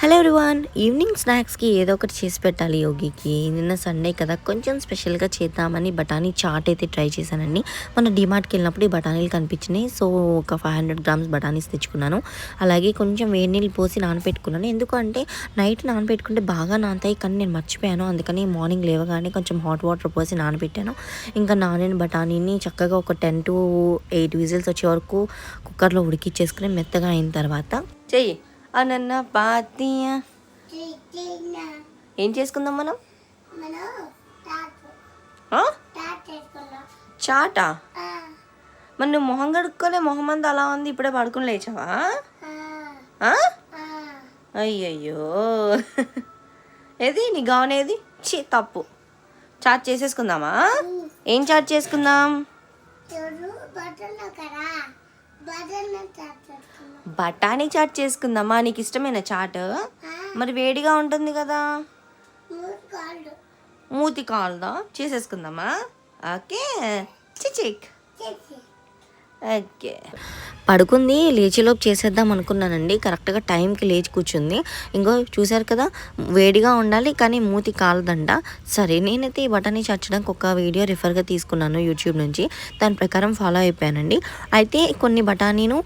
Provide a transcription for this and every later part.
Hello everyone, evening స్నాక్స్కి ఏదో ఒకటి చేసి పెట్టాలి యోగికి. నిన్న సండే కదా, కొంచెం స్పెషల్గా చేద్దామని బఠానీ చాట్ అయితే ట్రై చేశానండి. మన డిమార్ట్కి వెళ్ళినప్పుడు ఈ బఠానీలు కనిపించినాయి. సో ఒక 500 గ్రామ్స్ బఠానీస్ తెచ్చుకున్నాను. అలాగే కొంచెం వేడి నీళ్ళు పోసి నానపెట్టుకున్నాను. ఎందుకంటే నైట్ నానపెట్టుకుంటే బాగా నానతాయి, కానీ నేను మర్చిపోయాను. అందుకని మార్నింగ్ లేవగానే కొంచెం హాట్ వాటర్ పోసి నానబెట్టాను. ఇంకా నానిన బఠానీని చక్కగా ఒక 10 to 8 విజిల్స్ వచ్చే వరకు కుక్కర్లో ఉడికిచ్చేసుకుని మెత్తగా అయిన తర్వాత చెయ్యి అనన్న పాతీయ ఏం చేసుకుందాం మనం? చాటా? మరి నువ్వు మొహం కడుక్కోలే, మొహం అంతా అలా ఉంది, ఇప్పుడే పడుకుని లేచావా? అయ్యయ్యో, ఏది నీ గౌన్ ఏది? తప్పు. చాట్ చేసేసుకుందామా? ఏం చాట్ చేసుకుందాం? బఠానీ చాట్ చేసుకుందామా? నీకు ఇష్టమైన చాట్? మరి వేడిగా ఉంటుంది కదా, మూతి కాల్దా? చేసేసుకుందామా? ఓకే, చిచిక్. ఓకే, పడుకుంది. లేచేలోపు చేసేద్దాం అనుకున్నానండి. కరెక్ట్గా టైంకి లేచి కూర్చుంది. ఇంకో చూసారు కదా, వేడిగా ఉండాలి కానీ మూతి కాలదంట. సరే, నేనైతే ఈ బఠానీ చచ్చడానికి ఒక వీడియో రిఫర్గా తీసుకున్నాను యూట్యూబ్ నుంచి. దాని ప్రకారం ఫాలో అయిపోయానండి. అయితే కొన్ని బఠానీను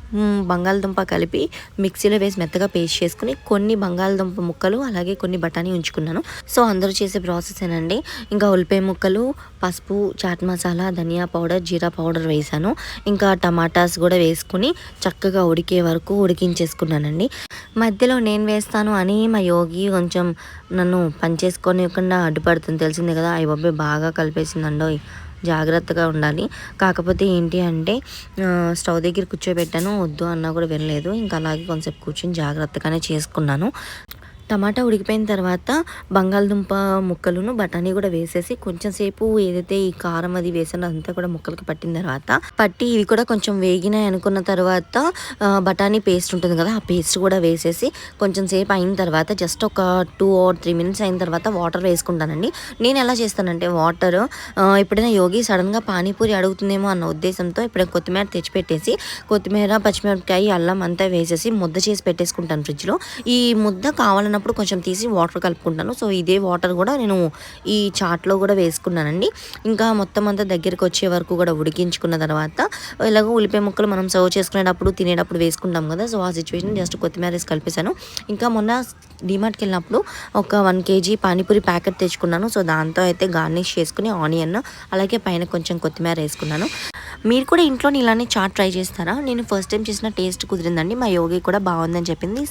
బంగాళదుంప కలిపి మిక్సీలో వేసి మెత్తగా పేస్ట్ చేసుకుని కొన్ని బంగాళదుంప ముక్కలు అలాగే కొన్ని బఠానీ ఉంచుకున్నాను. సో అందరూ చేసే ప్రాసెసేనండి. ఇంకా ఉల్లిపాయ ముక్కలు, పసుపు, చాట్ మసాలా, ధనియా పౌడర్, జీరా పౌడర్ వేసాను. ఇంకా టమాటాస్ కూడా వేసుకుని చక్కగా ఉడికే వరకు ఉడికించేసుకున్నానండి. మధ్యలో నేను వేస్తాను అని మా యోగి కొంచెం నన్ను పనిచేసుకోనివ్వకుండా అడ్డుపడుతుంది. తెలిసిందే కదా, అయ్య బాబాయ్ బాగా కలిపేసిందండో, జాగ్రత్తగా ఉండాలి. కాకపోతే ఏంటి అంటే స్టవ్ దగ్గర కూర్చోబెట్టాను, వద్దు అన్నా కూడా వినలేదు. ఇంకా అలాగే కొంచెంసేపు కూర్చొని జాగ్రత్తగానే చేసుకున్నాను. టమాటా ఉడికిపోయిన తర్వాత బంగాళదుంప ముక్కలను బఠానీ కూడా వేసేసి కొంచెం సేపు ఏదైతే ఈ కారం అది వేసానో అంతా కూడా ముక్కలకి పట్టిన తర్వాత ఇవి కూడా కొంచెం వేగినాయి అనుకున్న తర్వాత బఠానీ పేస్ట్ ఉంటుంది కదా, ఆ పేస్ట్ కూడా వేసేసి కొంచెం సేపు అయిన తర్వాత జస్ట్ ఒక 2 or 3 minutes అయిన తర్వాత వాటర్ వేసుకుంటానండి. నేను ఎలా చేస్తానంటే వాటర్ ఎప్పుడైనా యోగి సడన్గా పానీపూరి అడుగుతుందేమో అన్న ఉద్దేశంతో ఇప్పుడే కొత్తిమీర తెచ్చిపెట్టేసి కొత్తిమీర, పచ్చిమిరపకాయ, అల్లం అంతా వేసేసి ముద్ద చేసి పెట్టేసుకుంటాను ఫ్రిడ్జ్లో. ఈ ముద్ద కావాలన్న కొంచెం తీసి వాటర్ కలుపుకుంటాను. సో ఇదే వాటర్ కూడా నేను ఈ చాట్లో కూడా వేసుకున్నానండి. ఇంకా మొత్తం అంతా దగ్గరికి వచ్చే వరకు కూడా ఉడికించుకున్న తర్వాత ఇలాగో ఉల్లిపాయ ముక్కలు మనం సర్వ్ చేసుకునేటప్పుడు తినేటప్పుడు వేసుకుంటాం కదా, సో ఆ సిచ్యువేషన్ జస్ట్ కొత్తిమీర వేసి కలిపేశాను. ఇంకా మొన్న డిమార్ట్కి వెళ్ళినప్పుడు ఒక 1 kg పానీపూరి ప్యాకెట్ తెచ్చుకున్నాను. సో దాంతో అయితే గార్నిష్ చేసుకుని ఆనియన్ అలాగే పైన కొంచెం కొత్తిమీర వేసుకున్నాను. మీరు కూడా ఇంట్లో ఇలానే చాట్ ట్రై చేస్తారా? నేను ఫస్ట్ టైం చేసిన టేస్ట్ కుదిరిందండి. మా యోగి కూడా బాగుందని చెప్పింది.